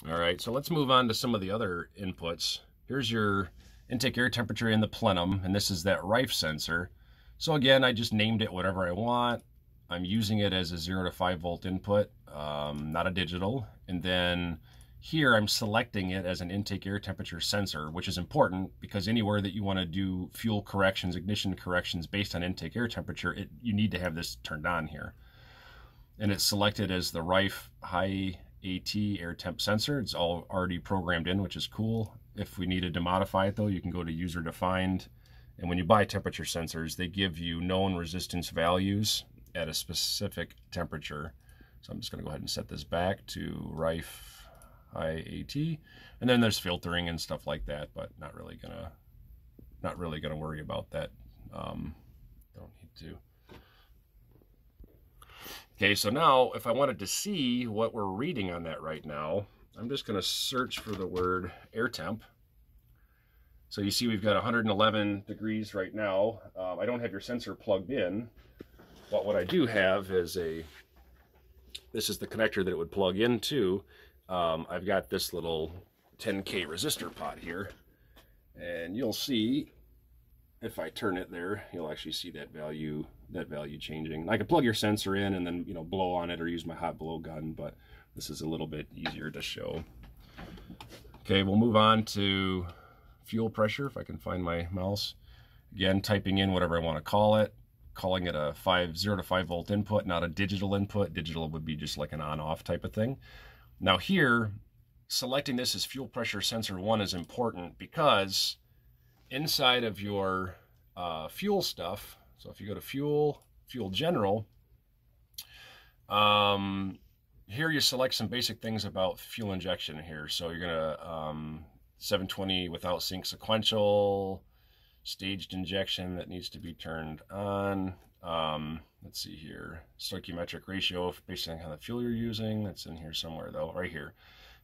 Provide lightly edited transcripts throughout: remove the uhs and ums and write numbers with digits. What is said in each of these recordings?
All right, so let's move on to some of the other inputs. Here's your intake air temperature in the plenum, and this is that Rife sensor. So again, I just named it whatever I want. I'm using it as a 0 to 5 volt input, not a digital. And then here I'm selecting it as an intake air temperature sensor, which is important because anywhere that you want to do fuel corrections, ignition corrections based on intake air temperature, you need to have this turned on here. And it's selected as the Rife high AT air temp sensor. It's all already programmed in, which is cool. If we needed to modify it though, you can go to user defined. And when you buy temperature sensors, they give you known resistance values at a specific temperature. So I'm just going to go ahead and set this back to Rife high AT. And then there's filtering and stuff like that, but not really gonna worry about that. Don't need to. Okay, so now if I wanted to see what we're reading on that right now, I'm just going to search for the word air temp. So you see we've got 111 degrees right now. I don't have your sensor plugged in, but what I do have is this is the connector that it would plug into. I've got this little 10K resistor pot here, and you'll see if I turn it there, you'll actually see that value changing. I could plug your sensor in and then, you know, blow on it or use my hot blow gun, but this is a little bit easier to show. Okay, we'll move on to fuel pressure, if I can find my mouse. Again, typing in whatever I want to call it, calling it a 0 to 5 volt input, not a digital input. Digital would be just like an on-off type of thing. Now here, selecting this as fuel pressure sensor 1 is important because inside of your fuel stuff, so if you go to fuel general, here you select some basic things about fuel injection here. So you're gonna 720 without sync sequential, staged injection that needs to be turned on. Let's see here, stoichiometric ratio based on the fuel you're using. That's in here somewhere though, right here.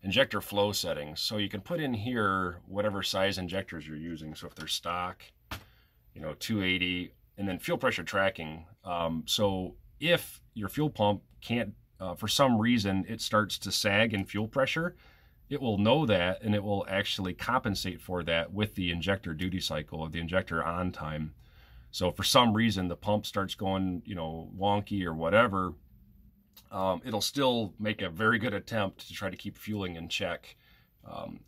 Injector flow settings. So you can put in here whatever size injectors you're using. So if they're stock, you know, 280, and then fuel pressure tracking. So if your fuel pump can't, for some reason, it starts to sag in fuel pressure, it will know that and it will actually compensate for that with the injector duty cycle or the injector on time. So for some reason the pump starts going, you know, wonky or whatever, it'll still make a very good attempt to try to keep fueling in check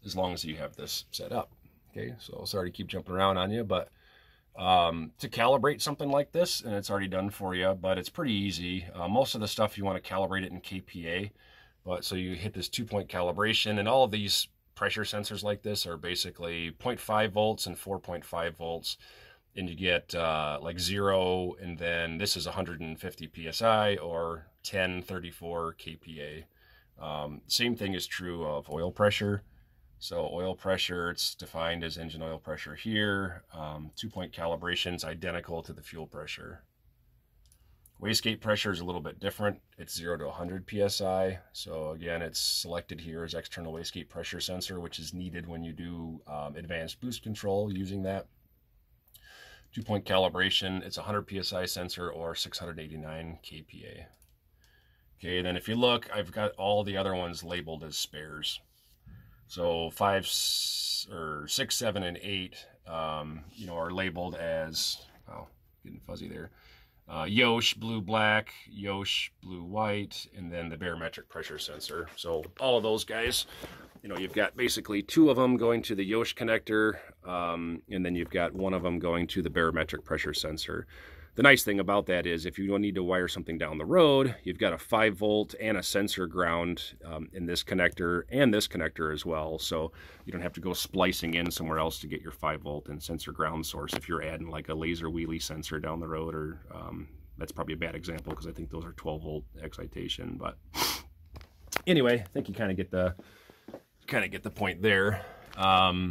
as long as you have this set up. Okay, so sorry to keep jumping around on you, but to calibrate something like this, and it's already done for you, but it's pretty easy. Most of the stuff you want to calibrate it in kPa, but so you hit this 2-point calibration, and all of these pressure sensors like this are basically 0.5 volts and 4.5 volts. And you get like 0, and then this is 150 psi or 1034 kPa. Same thing is true of oil pressure. So oil pressure, it's defined as engine oil pressure here. 2-point calibration is identical to the fuel pressure. Wastegate pressure is a little bit different. It's 0 to 100 psi. So again, it's selected here as external wastegate pressure sensor, which is needed when you do advanced boost control using that. 2-point calibration, it's 100 psi sensor or 689 kPa. Okay, then if you look, I've got all the other ones labeled as spares. So 5 or 6, 7, and 8, you know, are labeled as, oh, getting fuzzy there. Yosh blue black, Yosh blue white, and then the barometric pressure sensor. So all of those guys, you know, you've got basically 2 of them going to the Yosh connector, and then you've got 1 of them going to the barometric pressure sensor. The nice thing about that is if you don't need to wire something down the road, you've got a 5 volt and a sensor ground in this connector and this connector as well. So you don't have to go splicing in somewhere else to get your 5 volt and sensor ground source if you're adding like a laser wheelie sensor down the road, or that's probably a bad example because I think those are 12 volt excitation. But anyway, I think you kind of get the point there. Yeah,